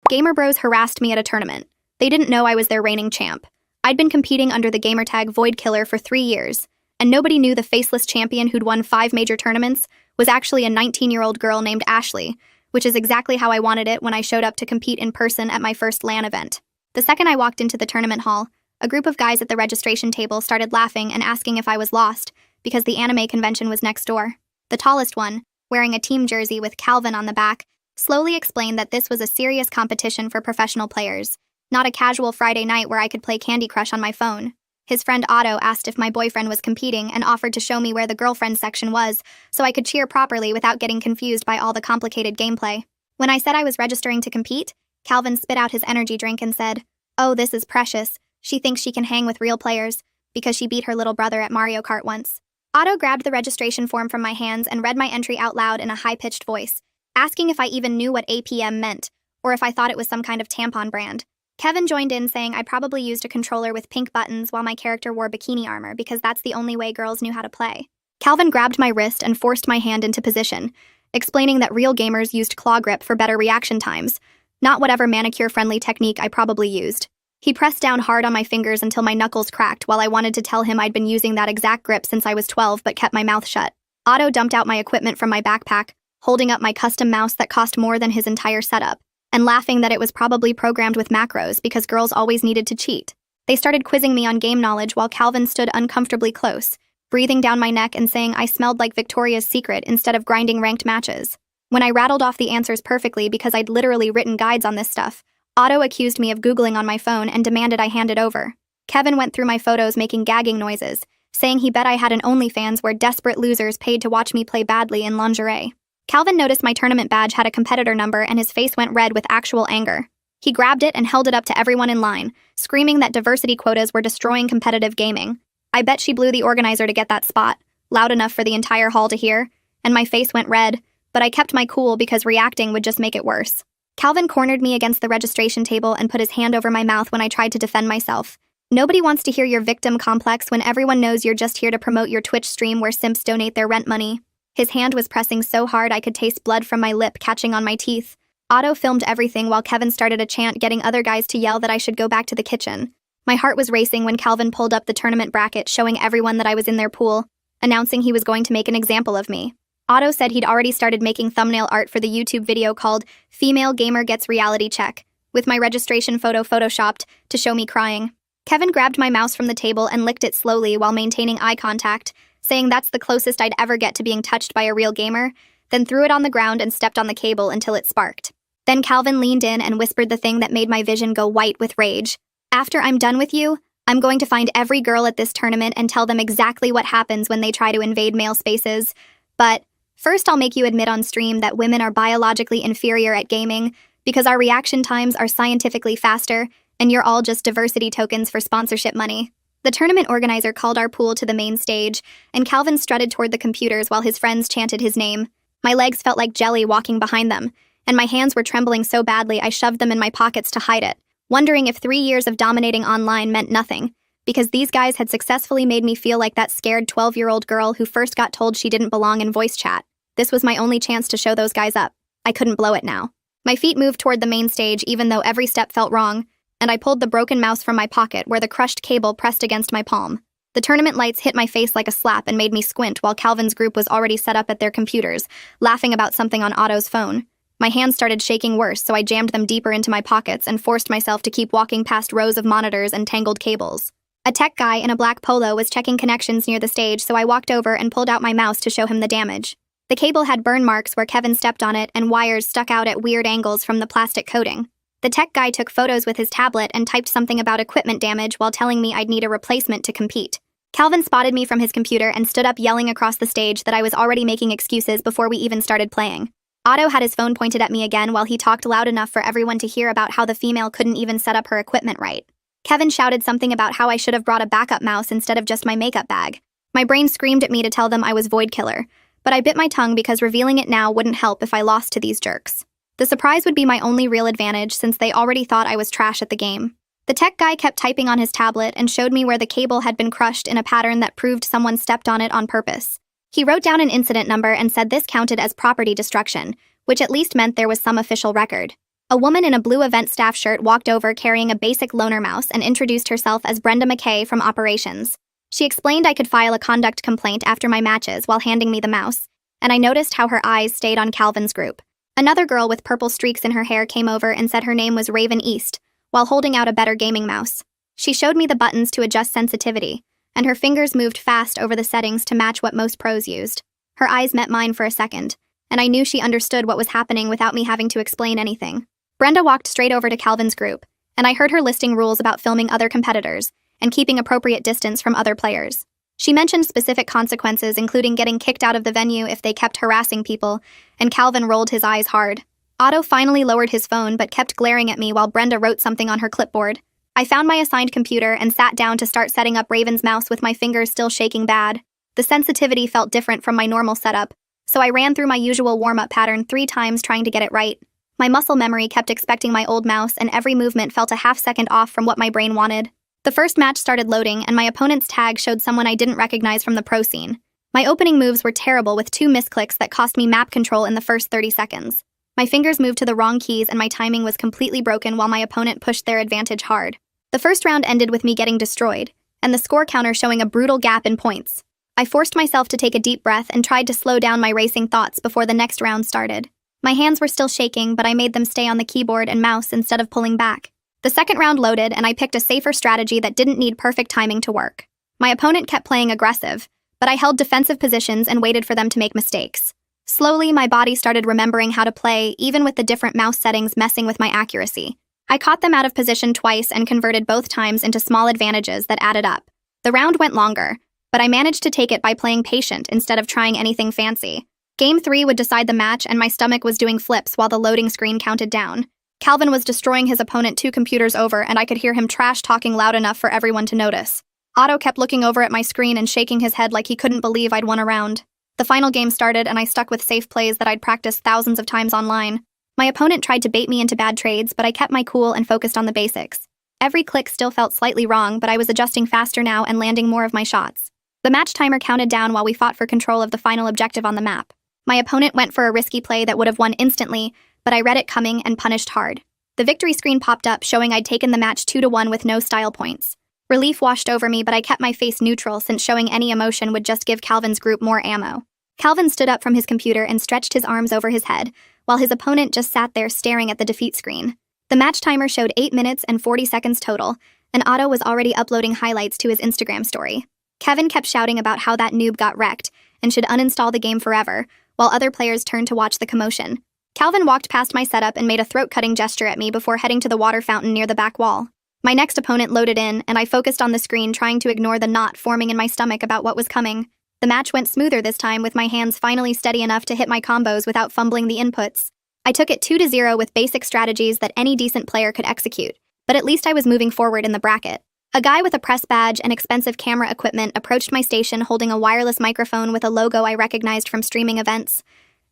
Gamer Bros harassed me at a tournament. They didn't know I was their reigning champ. I'd been competing under the gamertag Void Killer for 3 years, and nobody knew the faceless champion who'd won 5 major tournaments was actually a 19-year-old girl named Ashley, which is exactly how I wanted it when I showed up to compete in person at my first LAN event. The second I walked into the tournament hall, a group of guys at the registration table started laughing and asking if I was lost, because the anime convention was next door. The tallest one, wearing a team jersey with Calvin on the back, slowly explained that this was a serious competition for professional players, not a casual Friday night where I could play Candy Crush on my phone. His friend Otto asked if my boyfriend was competing and offered to show me where the girlfriend section was so I could cheer properly without getting confused by all the complicated gameplay. When I said I was registering to compete, Calvin spit out his energy drink and said, "Oh, this is precious. She thinks she can hang with real players because she beat her little brother at Mario Kart once." Otto grabbed the registration form from my hands and read my entry out loud in a high-pitched voice, asking if I even knew what APM meant or if I thought it was some kind of tampon brand. Kevin joined in saying I probably used a controller with pink buttons while my character wore bikini armor because that's the only way girls knew how to play. Calvin grabbed my wrist and forced my hand into position, explaining that real gamers used claw grip for better reaction times, not whatever manicure-friendly technique I probably used. He pressed down hard on my fingers until my knuckles cracked while I wanted to tell him I'd been using that exact grip since I was 12 but kept my mouth shut. Otto dumped out my equipment from my backpack, holding up my custom mouse that cost more than his entire setup, and laughing that it was probably programmed with macros because girls always needed to cheat. They started quizzing me on game knowledge while Calvin stood uncomfortably close, breathing down my neck and saying I smelled like Victoria's Secret instead of grinding ranked matches. When I rattled off the answers perfectly because I'd literally written guides on this stuff, Otto accused me of Googling on my phone and demanded I hand it over. Kevin went through my photos making gagging noises, saying he bet I had an OnlyFans where desperate losers paid to watch me play badly in lingerie. Calvin noticed my tournament badge had a competitor number and his face went red with actual anger. He grabbed it and held it up to everyone in line, screaming that diversity quotas were destroying competitive gaming. I bet she blew the organizer to get that spot, loud enough for the entire hall to hear, and my face went red, but I kept my cool because reacting would just make it worse. Calvin cornered me against the registration table and put his hand over my mouth when I tried to defend myself. Nobody wants to hear your victim complex when everyone knows you're just here to promote your Twitch stream where simps donate their rent money. His hand was pressing so hard I could taste blood from my lip catching on my teeth. Otto filmed everything while Kevin started a chant getting other guys to yell that I should go back to the kitchen. My heart was racing when Calvin pulled up the tournament bracket showing everyone that I was in their pool, announcing he was going to make an example of me. Otto said he'd already started making thumbnail art for the YouTube video called Female Gamer Gets Reality Check, with my registration photo photoshopped to show me crying. Kevin grabbed my mouse from the table and licked it slowly while maintaining eye contact, saying that's the closest I'd ever get to being touched by a real gamer, then threw it on the ground and stepped on the cable until it sparked. Then Calvin leaned in and whispered the thing that made my vision go white with rage. "After I'm done with you, I'm going to find every girl at this tournament and tell them exactly what happens when they try to invade male spaces. But first I'll make you admit on stream that women are biologically inferior at gaming because our reaction times are scientifically faster, and you're all just diversity tokens for sponsorship money." The tournament organizer called our pool to the main stage, and Calvin strutted toward the computers while his friends chanted his name. My legs felt like jelly walking behind them, and my hands were trembling so badly I shoved them in my pockets to hide it, wondering if 3 years of dominating online meant nothing, because these guys had successfully made me feel like that scared 12-year-old girl who first got told she didn't belong in voice chat. This was my only chance to show those guys up. I couldn't blow it now. My feet moved toward the main stage even though every step felt wrong, and I pulled the broken mouse from my pocket where the crushed cable pressed against my palm. The tournament lights hit my face like a slap and made me squint while Calvin's group was already set up at their computers, laughing about something on Otto's phone. My hands started shaking worse, so I jammed them deeper into my pockets and forced myself to keep walking past rows of monitors and tangled cables. A tech guy in a black polo was checking connections near the stage, so I walked over and pulled out my mouse to show him the damage. The cable had burn marks where Kevin stepped on it and wires stuck out at weird angles from the plastic coating. The tech guy took photos with his tablet and typed something about equipment damage while telling me I'd need a replacement to compete. Calvin spotted me from his computer and stood up yelling across the stage that I was already making excuses before we even started playing. Otto had his phone pointed at me again while he talked loud enough for everyone to hear about how the female couldn't even set up her equipment right. Kevin shouted something about how I should have brought a backup mouse instead of just my makeup bag. My brain screamed at me to tell them I was Void Killer, but I bit my tongue because revealing it now wouldn't help if I lost to these jerks. The surprise would be my only real advantage since they already thought I was trash at the game. The tech guy kept typing on his tablet and showed me where the cable had been crushed in a pattern that proved someone stepped on it on purpose. He wrote down an incident number and said this counted as property destruction, which at least meant there was some official record. A woman in a blue event staff shirt walked over carrying a basic loaner mouse and introduced herself as Brenda McKay from operations. She explained I could file a conduct complaint after my matches while handing me the mouse, and I noticed how her eyes stayed on Calvin's group. Another girl with purple streaks in her hair came over and said her name was Raven East, while holding out a better gaming mouse. She showed me the buttons to adjust sensitivity, and her fingers moved fast over the settings to match what most pros used. Her eyes met mine for a second, and I knew she understood what was happening without me having to explain anything. Brenda walked straight over to Calvin's group, and I heard her listing rules about filming other competitors and keeping appropriate distance from other players. She mentioned specific consequences, including getting kicked out of the venue if they kept harassing people, and Calvin rolled his eyes hard. Otto finally lowered his phone but kept glaring at me while Brenda wrote something on her clipboard. I found my assigned computer and sat down to start setting up Raven's mouse with my fingers still shaking bad. The sensitivity felt different from my normal setup, so I ran through my usual warm-up pattern 3 times trying to get it right. My muscle memory kept expecting my old mouse, and every movement felt a half-second off from what my brain wanted. The first match started loading, and my opponent's tag showed someone I didn't recognize from the pro scene. My opening moves were terrible with 2 misclicks that cost me map control in the first 30 seconds. My fingers moved to the wrong keys and my timing was completely broken while my opponent pushed their advantage hard. The first round ended with me getting destroyed, and the score counter showing a brutal gap in points. I forced myself to take a deep breath and tried to slow down my racing thoughts before the next round started. My hands were still shaking, but I made them stay on the keyboard and mouse instead of pulling back. The second round loaded, and I picked a safer strategy that didn't need perfect timing to work. My opponent kept playing aggressive, but I held defensive positions and waited for them to make mistakes. Slowly, my body started remembering how to play, even with the different mouse settings messing with my accuracy. I caught them out of position twice and converted both times into small advantages that added up. The round went longer, but I managed to take it by playing patient instead of trying anything fancy. Game 3 would decide the match, and my stomach was doing flips while the loading screen counted down. Calvin was destroying his opponent 2 computers over, and I could hear him trash-talking loud enough for everyone to notice. Otto kept looking over at my screen and shaking his head like he couldn't believe I'd won a round. The final game started, and I stuck with safe plays that I'd practiced thousands of times online. My opponent tried to bait me into bad trades, but I kept my cool and focused on the basics. Every click still felt slightly wrong, but I was adjusting faster now and landing more of my shots. The match timer counted down while we fought for control of the final objective on the map. My opponent went for a risky play that would have won instantly, but I read it coming and punished hard. The victory screen popped up showing I'd taken the match 2-1 with no style points. Relief washed over me, but I kept my face neutral since showing any emotion would just give Calvin's group more ammo. Calvin stood up from his computer and stretched his arms over his head, while his opponent just sat there staring at the defeat screen. The match timer showed 8 minutes and 40 seconds total, and Otto was already uploading highlights to his Instagram story. Kevin kept shouting about how that noob got wrecked and should uninstall the game forever, while other players turned to watch the commotion. Calvin walked past my setup and made a throat-cutting gesture at me before heading to the water fountain near the back wall. My next opponent loaded in, and I focused on the screen trying to ignore the knot forming in my stomach about what was coming. The match went smoother this time, with my hands finally steady enough to hit my combos without fumbling the inputs. I took it 2-0 with basic strategies that any decent player could execute, but at least I was moving forward in the bracket. A guy with a press badge and expensive camera equipment approached my station holding a wireless microphone with a logo I recognized from streaming events.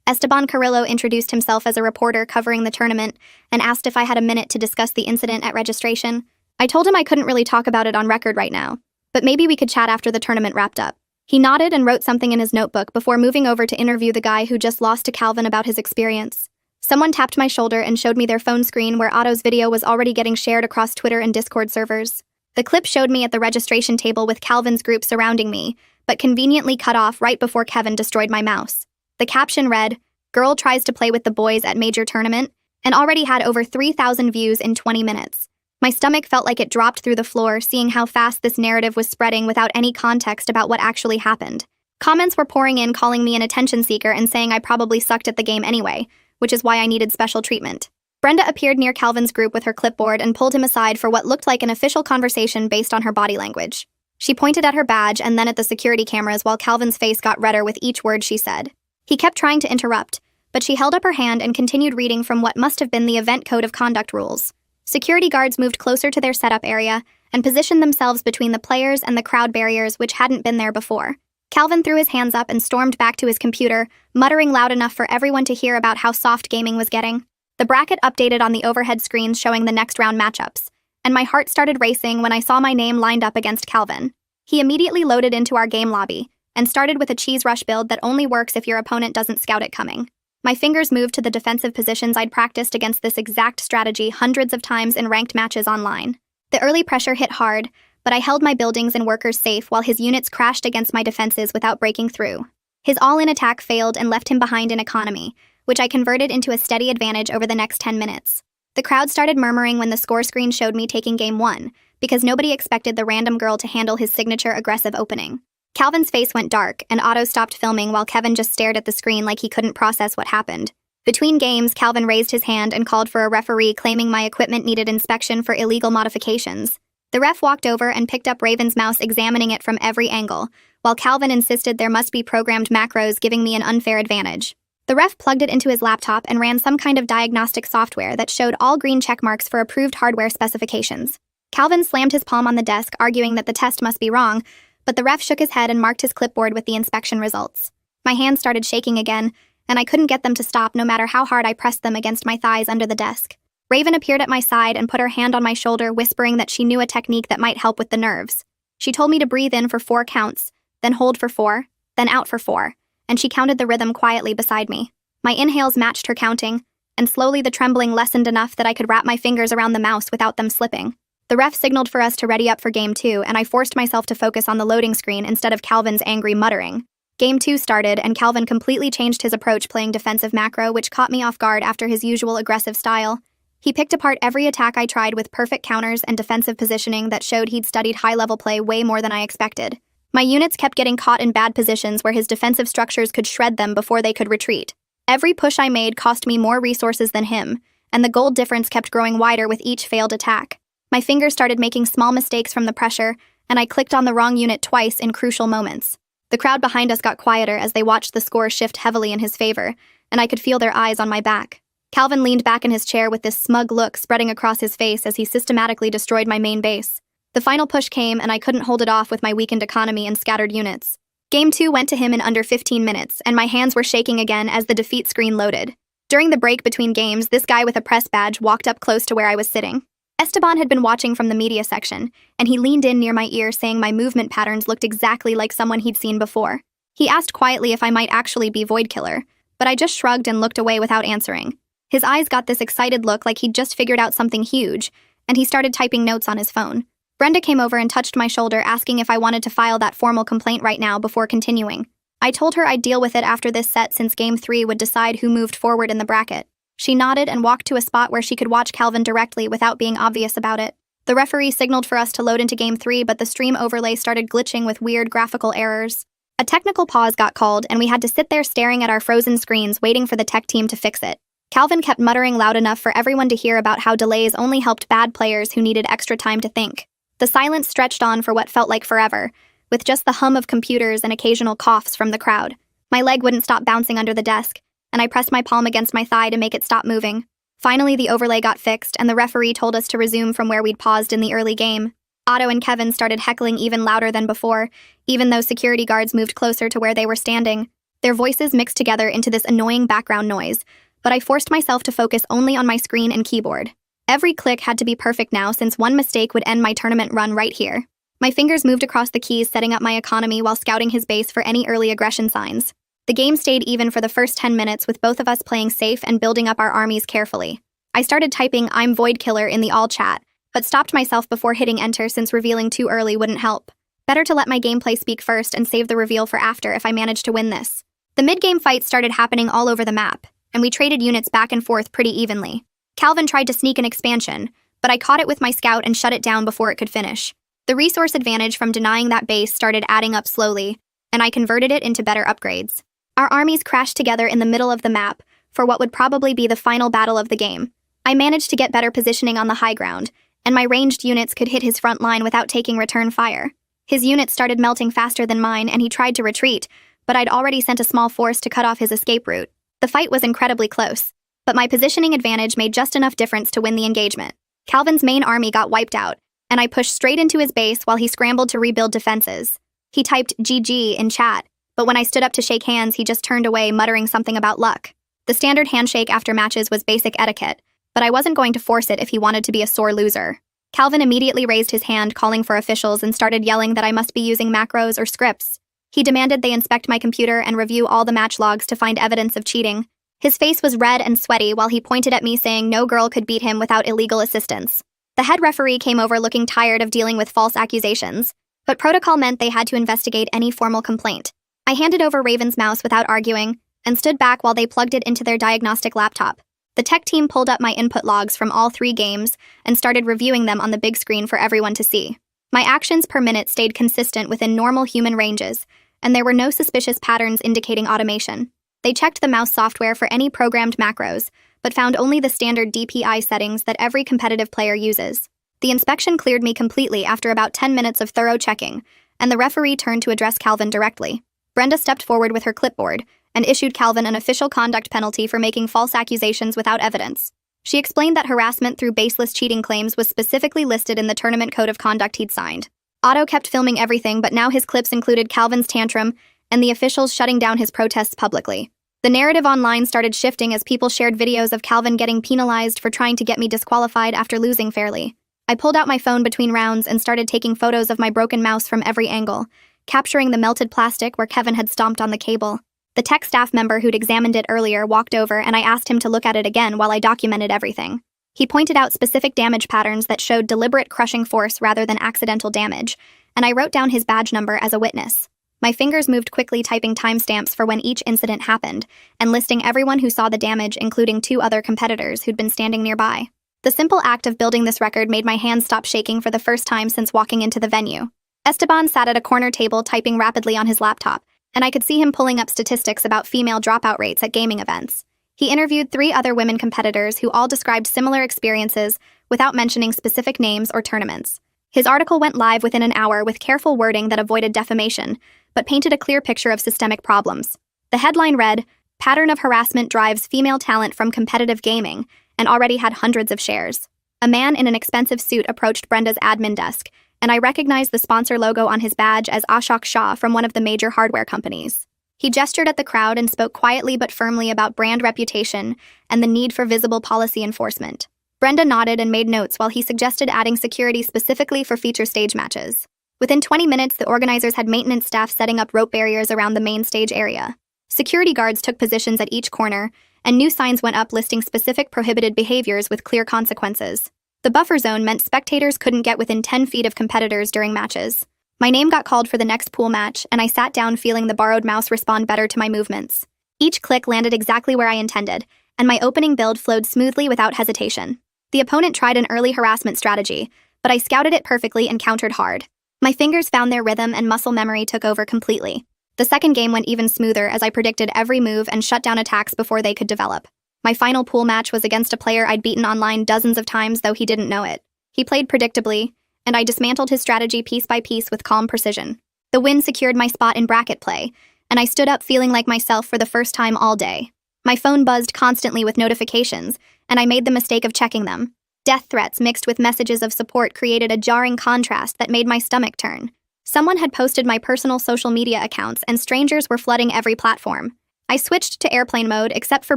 Esteban Carrillo introduced himself as a reporter covering the tournament and asked if I had a minute to discuss the incident at registration. I told him I couldn't really talk about it on record right now, but maybe we could chat after the tournament wrapped up. He nodded and wrote something in his notebook before moving over to interview the guy who just lost to Calvin about his experience. Someone tapped my shoulder and showed me their phone screen where Otto's video was already getting shared across Twitter and Discord servers. The clip showed me at the registration table with Calvin's group surrounding me, but conveniently cut off right before Kevin destroyed my mouse. The caption read, "Girl tries to play with the boys at major tournament," and already had over 3,000 views in 20 minutes. My stomach felt like it dropped through the floor seeing how fast this narrative was spreading without any context about what actually happened. Comments were pouring in calling me an attention seeker and saying I probably sucked at the game anyway, which is why I needed special treatment. Brenda appeared near Calvin's group with her clipboard and pulled him aside for what looked like an official conversation based on her body language. She pointed at her badge and then at the security cameras while Calvin's face got redder with each word she said. He kept trying to interrupt, but she held up her hand and continued reading from what must have been the event code of conduct rules. Security guards moved closer to their setup area and positioned themselves between the players and the crowd barriers which hadn't been there before. Calvin threw his hands up and stormed back to his computer, muttering loud enough for everyone to hear about how soft gaming was getting. The bracket updated on the overhead screens showing the next round matchups, and my heart started racing when I saw my name lined up against Calvin. He immediately loaded into our game lobby and started with a cheese rush build that only works if your opponent doesn't scout it coming. My fingers moved to the defensive positions I'd practiced against this exact strategy hundreds of times in ranked matches online. The early pressure hit hard, but I held my buildings and workers safe while his units crashed against my defenses without breaking through. His all-in attack failed and left him behind in economy, which I converted into a steady advantage over the next 10 minutes. The crowd started murmuring when the score screen showed me taking game 1, because nobody expected the random girl to handle his signature aggressive opening. Calvin's face went dark, and Otto stopped filming while Kevin just stared at the screen like he couldn't process what happened. Between games, Calvin raised his hand and called for a referee, claiming my equipment needed inspection for illegal modifications. The ref walked over and picked up Raven's mouse, examining it from every angle, while Calvin insisted there must be programmed macros, giving me an unfair advantage. The ref plugged it into his laptop and ran some kind of diagnostic software that showed all green checkmarks for approved hardware specifications. Calvin slammed his palm on the desk, arguing that the test must be wrong, but the ref shook his head and marked his clipboard with the inspection results. My hands started shaking again, and I couldn't get them to stop no matter how hard I pressed them against my thighs under the desk. Raven appeared at my side and put her hand on my shoulder, whispering that she knew a technique that might help with the nerves. She told me to breathe in for 4 counts, then hold for 4, then out for 4, and she counted the rhythm quietly beside me. My inhales matched her counting, and slowly the trembling lessened enough that I could wrap my fingers around the mouse without them slipping. The ref signaled for us to ready up for Game 2, and I forced myself to focus on the loading screen instead of Calvin's angry muttering. Game 2 started, and Calvin completely changed his approach, playing defensive macro, which caught me off guard after his usual aggressive style. He picked apart every attack I tried with perfect counters and defensive positioning that showed he'd studied high-level play way more than I expected. My units kept getting caught in bad positions where his defensive structures could shred them before they could retreat. Every push I made cost me more resources than him, and the gold difference kept growing wider with each failed attack. My fingers started making small mistakes from the pressure, and I clicked on the wrong unit twice in crucial moments. The crowd behind us got quieter as they watched the score shift heavily in his favor, and I could feel their eyes on my back. Calvin leaned back in his chair with this smug look spreading across his face as he systematically destroyed my main base. The final push came, and I couldn't hold it off with my weakened economy and scattered units. Game 2 went to him in under 15 minutes, and my hands were shaking again as the defeat screen loaded. During the break between games, this guy with a press badge walked up close to where I was sitting. Esteban had been watching from the media section, and he leaned in near my ear, saying my movement patterns looked exactly like someone he'd seen before. He asked quietly if I might actually be Void Killer, but I just shrugged and looked away without answering. His eyes got this excited look like he'd just figured out something huge, and he started typing notes on his phone. Brenda came over and touched my shoulder, asking if I wanted to file that formal complaint right now before continuing. I told her I'd deal with it after this set, since Game 3 would decide who moved forward in the bracket. She nodded and walked to a spot where she could watch Calvin directly without being obvious about it. The referee signaled for us to load into Game 3, but the stream overlay started glitching with weird graphical errors. A technical pause got called, and we had to sit there staring at our frozen screens waiting for the tech team to fix it. Calvin kept muttering loud enough for everyone to hear about how delays only helped bad players who needed extra time to think. The silence stretched on for what felt like forever, with just the hum of computers and occasional coughs from the crowd. My leg wouldn't stop bouncing under the desk, and I pressed my palm against my thigh to make it stop moving. Finally, the overlay got fixed, and the referee told us to resume from where we'd paused in the early game. Otto and Kevin started heckling even louder than before, even though security guards moved closer to where they were standing. Their voices mixed together into this annoying background noise, but I forced myself to focus only on my screen and keyboard. Every click had to be perfect now, since one mistake would end my tournament run right here. My fingers moved across the keys, setting up my economy while scouting his base for any early aggression signs. The game stayed even for the first 10 minutes, with both of us playing safe and building up our armies carefully. I started typing "I'm Void Killer" in the all chat, but stopped myself before hitting enter, since revealing too early wouldn't help. Better to let my gameplay speak first and save the reveal for after if I managed to win this. The mid-game fights started happening all over the map, and we traded units back and forth pretty evenly. Calvin tried to sneak an expansion, but I caught it with my scout and shut it down before it could finish. The resource advantage from denying that base started adding up slowly, and I converted it into better upgrades. Our armies crashed together in the middle of the map for what would probably be the final battle of the game. I managed to get better positioning on the high ground, and my ranged units could hit his front line without taking return fire. His units started melting faster than mine, and he tried to retreat, but I'd already sent a small force to cut off his escape route. The fight was incredibly close, but my positioning advantage made just enough difference to win the engagement. Calvin's main army got wiped out, and I pushed straight into his base while he scrambled to rebuild defenses. He typed "GG" in chat, but when I stood up to shake hands, he just turned away, muttering something about luck. The standard handshake after matches was basic etiquette, but I wasn't going to force it if he wanted to be a sore loser. Calvin immediately raised his hand, calling for officials, and started yelling that I must be using macros or scripts. He demanded they inspect my computer and review all the match logs to find evidence of cheating. His face was red and sweaty while he pointed at me saying no girl could beat him without illegal assistance. The head referee came over looking tired of dealing with false accusations, but protocol meant they had to investigate any formal complaint. I handed over Raven's mouse without arguing and stood back while they plugged it into their diagnostic laptop. The tech team pulled up my input logs from all 3 games and started reviewing them on the big screen for everyone to see. My actions per minute stayed consistent within normal human ranges, and there were no suspicious patterns indicating automation. They checked the mouse software for any programmed macros, but found only the standard DPI settings that every competitive player uses. The inspection cleared me completely after about 10 minutes of thorough checking, and the referee turned to address Calvin directly. Brenda stepped forward with her clipboard and issued Calvin an official conduct penalty for making false accusations without evidence. She explained that harassment through baseless cheating claims was specifically listed in the tournament code of conduct he'd signed. Otto kept filming everything, but now his clips included Calvin's tantrum and the officials shutting down his protests publicly. The narrative online started shifting as people shared videos of Calvin getting penalized for trying to get me disqualified after losing fairly. I pulled out my phone between rounds and started taking photos of my broken mouse from every angle, capturing the melted plastic where Kevin had stomped on the cable. The tech staff member who'd examined it earlier walked over and I asked him to look at it again while I documented everything. He pointed out specific damage patterns that showed deliberate crushing force rather than accidental damage, and I wrote down his badge number as a witness. My fingers moved quickly typing timestamps for when each incident happened, and listing everyone who saw the damage, including 2 other competitors who'd been standing nearby. The simple act of building this record made my hands stop shaking for the first time since walking into the venue. Esteban sat at a corner table typing rapidly on his laptop, and I could see him pulling up statistics about female dropout rates at gaming events. He interviewed 3 other women competitors who all described similar experiences without mentioning specific names or tournaments. His article went live within an hour with careful wording that avoided defamation, but painted a clear picture of systemic problems. The headline read, "Pattern of harassment drives female talent from competitive gaming," and already had hundreds of shares. A man in an expensive suit approached Brenda's admin desk, and I recognized the sponsor logo on his badge as Ashok Shah from one of the major hardware companies. He gestured at the crowd and spoke quietly but firmly about brand reputation and the need for visible policy enforcement. Brenda nodded and made notes while he suggested adding security specifically for feature stage matches. Within 20 minutes, the organizers had maintenance staff setting up rope barriers around the main stage area. Security guards took positions at each corner, and new signs went up listing specific prohibited behaviors with clear consequences. The buffer zone meant spectators couldn't get within 10 feet of competitors during matches. My name got called for the next pool match, and I sat down feeling the borrowed mouse respond better to my movements. Each click landed exactly where I intended, and my opening build flowed smoothly without hesitation. The opponent tried an early harassment strategy, but I scouted it perfectly and countered hard. My fingers found their rhythm and muscle memory took over completely. The second game went even smoother as I predicted every move and shut down attacks before they could develop. My final pool match was against a player I'd beaten online dozens of times, though he didn't know it. He played predictably, and I dismantled his strategy piece by piece with calm precision. The win secured my spot in bracket play, and I stood up feeling like myself for the first time all day. My phone buzzed constantly with notifications, and I made the mistake of checking them. Death threats mixed with messages of support created a jarring contrast that made my stomach turn. Someone had posted my personal social media accounts, and strangers were flooding every platform. I switched to airplane mode except for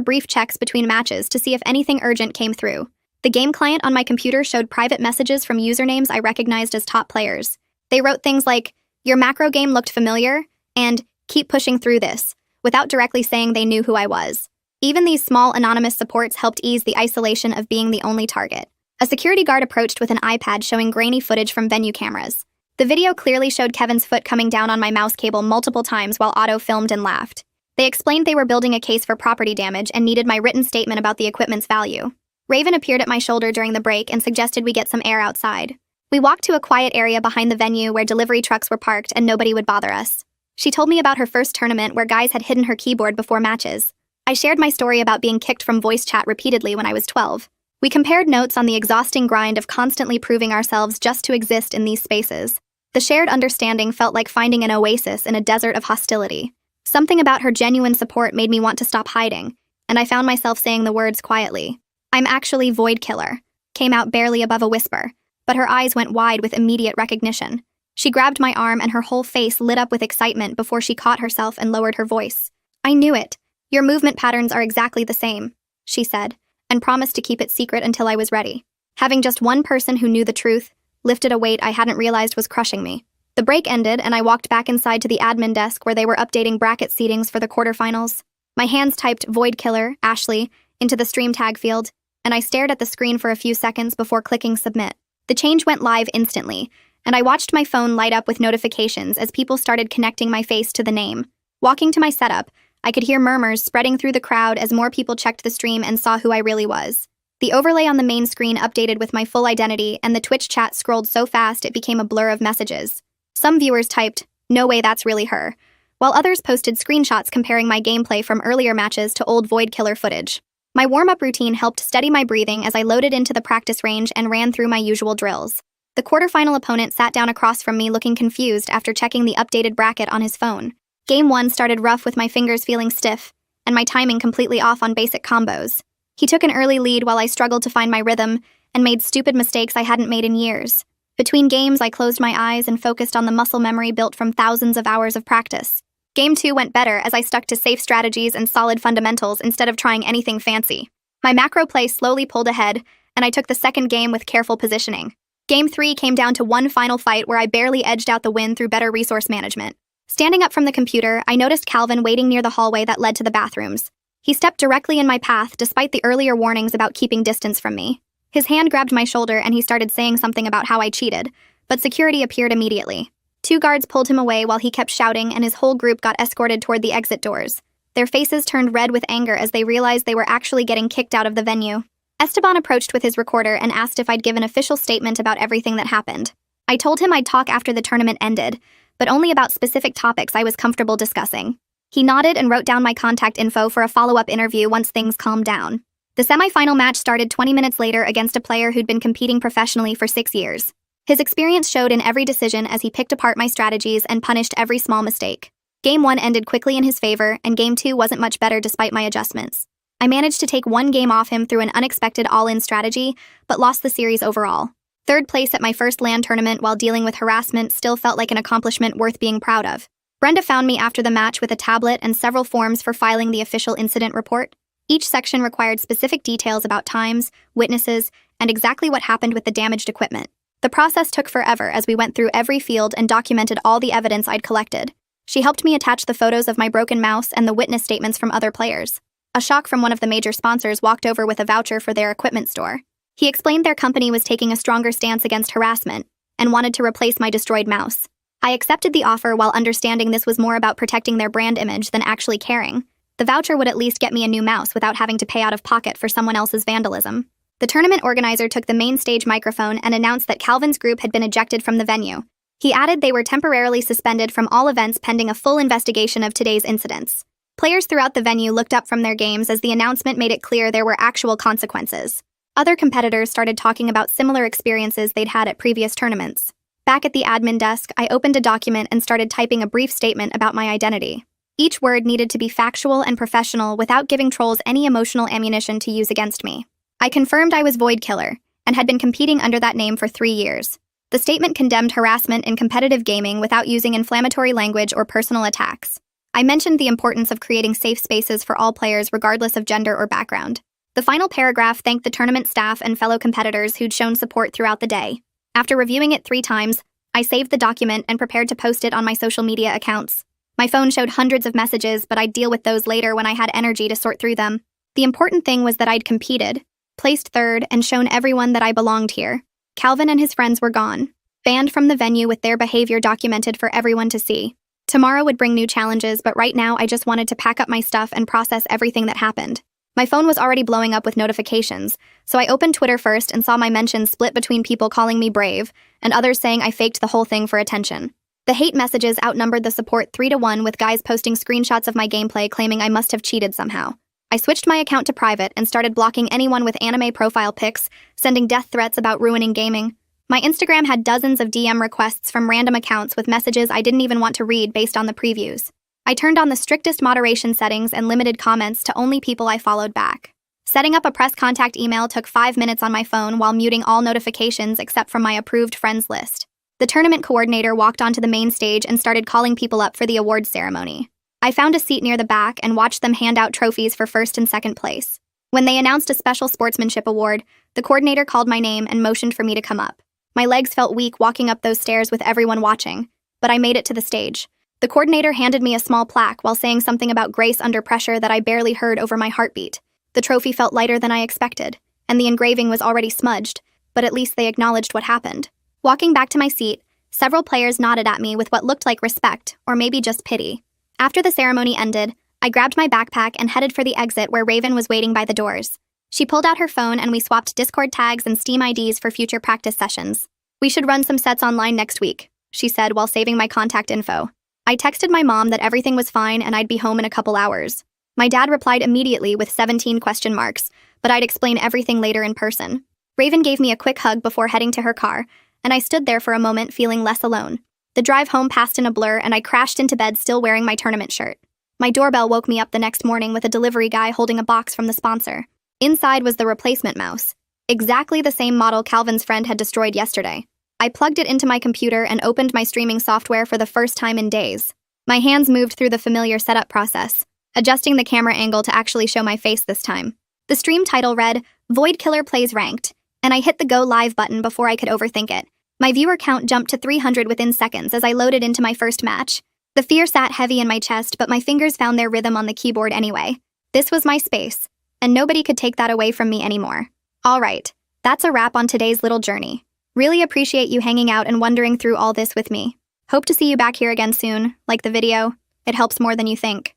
brief checks between matches to see if anything urgent came through. The game client on my computer showed private messages from usernames I recognized as top players. They wrote things like, "Your macro game looked familiar," and "Keep pushing through this," without directly saying they knew who I was. Even these small anonymous supports helped ease the isolation of being the only target. A security guard approached with an iPad showing grainy footage from venue cameras. The video clearly showed Kevin's foot coming down on my mouse cable multiple times while Otto filmed and laughed. They explained they were building a case for property damage and needed my written statement about the equipment's value. Raven appeared at my shoulder during the break and suggested we get some air outside. We walked to a quiet area behind the venue where delivery trucks were parked and nobody would bother us. She told me about her first tournament where guys had hidden her keyboard before matches. I shared my story about being kicked from voice chat repeatedly when I was 12. We compared notes on the exhausting grind of constantly proving ourselves just to exist in these spaces. The shared understanding felt like finding an oasis in a desert of hostility. Something about her genuine support made me want to stop hiding, and I found myself saying the words quietly. "I'm actually Void Killer," came out barely above a whisper, but her eyes went wide with immediate recognition. She grabbed my arm and her whole face lit up with excitement before she caught herself and lowered her voice. "I knew it. Your movement patterns are exactly the same," she said, and promised to keep it secret until I was ready. Having just one person who knew the truth lifted a weight I hadn't realized was crushing me. The break ended, and I walked back inside to the admin desk where they were updating bracket seedings for the quarterfinals. My hands typed Void Killer, Ashley, into the stream tag field, and I stared at the screen for a few seconds before clicking submit. The change went live instantly, and I watched my phone light up with notifications as people started connecting my face to the name. Walking to my setup, I could hear murmurs spreading through the crowd as more people checked the stream and saw who I really was. The overlay on the main screen updated with my full identity, and the Twitch chat scrolled so fast it became a blur of messages. Some viewers typed, "No way, that's really her," while others posted screenshots comparing my gameplay from earlier matches to old Void Killer footage. My warm-up routine helped steady my breathing as I loaded into the practice range and ran through my usual drills. The quarterfinal opponent sat down across from me looking confused after checking the updated bracket on his phone. Game 1 started rough with my fingers feeling stiff, and my timing completely off on basic combos. He took an early lead while I struggled to find my rhythm and made stupid mistakes I hadn't made in years. Between games, I closed my eyes and focused on the muscle memory built from thousands of hours of practice. Game 2 went better as I stuck to safe strategies and solid fundamentals instead of trying anything fancy. My macro play slowly pulled ahead, and I took the second game with careful positioning. Game 3 came down to one final fight where I barely edged out the win through better resource management. Standing up from the computer, I noticed Calvin waiting near the hallway that led to the bathrooms. He stepped directly in my path despite the earlier warnings about keeping distance from me. His hand grabbed my shoulder and he started saying something about how I cheated, but security appeared immediately. 2 guards pulled him away while he kept shouting, and his whole group got escorted toward the exit doors. Their faces turned red with anger as they realized they were actually getting kicked out of the venue. Esteban approached with his recorder and asked if I'd give an official statement about everything that happened. I told him I'd talk after the tournament ended, but only about specific topics I was comfortable discussing. He nodded and wrote down my contact info for a follow-up interview once things calmed down. The semifinal match started 20 minutes later against a player who'd been competing professionally for 6 years. His experience showed in every decision as he picked apart my strategies and punished every small mistake. Game 1 ended quickly in his favor, and Game 2 wasn't much better despite my adjustments. I managed to take 1 game off him through an unexpected all-in strategy, but lost the series overall. Third place at my first LAN tournament while dealing with harassment still felt like an accomplishment worth being proud of. Brenda found me after the match with a tablet and several forms for filing the official incident report. Each section required specific details about times, witnesses, and exactly what happened with the damaged equipment. The process took forever as we went through every field and documented all the evidence I'd collected. She helped me attach the photos of my broken mouse and the witness statements from other players. A shock from one of the major sponsors walked over with a voucher for their equipment store. He explained their company was taking a stronger stance against harassment and wanted to replace my destroyed mouse. I accepted the offer while understanding this was more about protecting their brand image than actually caring. The voucher would at least get me a new mouse without having to pay out of pocket for someone else's vandalism. The tournament organizer took the main stage microphone and announced that Calvin's group had been ejected from the venue. He added they were temporarily suspended from all events pending a full investigation of today's incidents. Players throughout the venue looked up from their games as the announcement made it clear there were actual consequences. Other competitors started talking about similar experiences they'd had at previous tournaments. Back at the admin desk, I opened a document and started typing a brief statement about my identity. Each word needed to be factual and professional without giving trolls any emotional ammunition to use against me. I confirmed I was Void Killer and had been competing under that name for 3 years. The statement condemned harassment in competitive gaming without using inflammatory language or personal attacks. I mentioned the importance of creating safe spaces for all players regardless of gender or background. The final paragraph thanked the tournament staff and fellow competitors who'd shown support throughout the day. After reviewing it 3 times, I saved the document and prepared to post it on my social media accounts. My phone showed hundreds of messages, but I'd deal with those later when I had energy to sort through them. The important thing was that I'd competed, placed 3rd, and shown everyone that I belonged here. Calvin and his friends were gone, banned from the venue with their behavior documented for everyone to see. Tomorrow would bring new challenges, but right now I just wanted to pack up my stuff and process everything that happened. My phone was already blowing up with notifications, so I opened Twitter first and saw my mentions split between people calling me brave and others saying I faked the whole thing for attention. The hate messages outnumbered the support 3-1, with guys posting screenshots of my gameplay claiming I must have cheated somehow. I switched my account to private and started blocking anyone with anime profile pics, sending death threats about ruining gaming. My Instagram had dozens of DM requests from random accounts with messages I didn't even want to read based on the previews. I turned on the strictest moderation settings and limited comments to only people I followed back. Setting up a press contact email took 5 minutes on my phone while muting all notifications except from my approved friends list. The tournament coordinator walked onto the main stage and started calling people up for the awards ceremony. I found a seat near the back and watched them hand out trophies for 1st and 2nd place. When they announced a special sportsmanship award, the coordinator called my name and motioned for me to come up. My legs felt weak walking up those stairs with everyone watching, but I made it to the stage. The coordinator handed me a small plaque while saying something about grace under pressure that I barely heard over my heartbeat. The trophy felt lighter than I expected, and the engraving was already smudged, but at least they acknowledged what happened. Walking back to my seat, several players nodded at me with what looked like respect, or maybe just pity. After the ceremony ended, I grabbed my backpack and headed for the exit where Raven was waiting by the doors. She pulled out her phone and we swapped Discord tags and Steam IDs for future practice sessions. "We should run some sets online next week," she said while saving my contact info. I texted my mom that everything was fine and I'd be home in a couple hours. My dad replied immediately with 17 question marks, but I'd explain everything later in person. Raven gave me a quick hug before heading to her car, and I stood there for a moment feeling less alone. The drive home passed in a blur and I crashed into bed still wearing my tournament shirt. My doorbell woke me up the next morning with a delivery guy holding a box from the sponsor. Inside was the replacement mouse, exactly the same model Calvin's friend had destroyed yesterday. I plugged it into my computer and opened my streaming software for the first time in days. My hands moved through the familiar setup process, adjusting the camera angle to actually show my face this time. The stream title read, "Void Killer Plays Ranked," and I hit the Go Live button before I could overthink it. My viewer count jumped to 300 within seconds as I loaded into my first match. The fear sat heavy in my chest, but my fingers found their rhythm on the keyboard anyway. This was my space, and nobody could take that away from me anymore. All right, that's a wrap on today's little journey. Really appreciate you hanging out and wandering through all this with me. Hope to see you back here again soon. Like the video, it helps more than you think.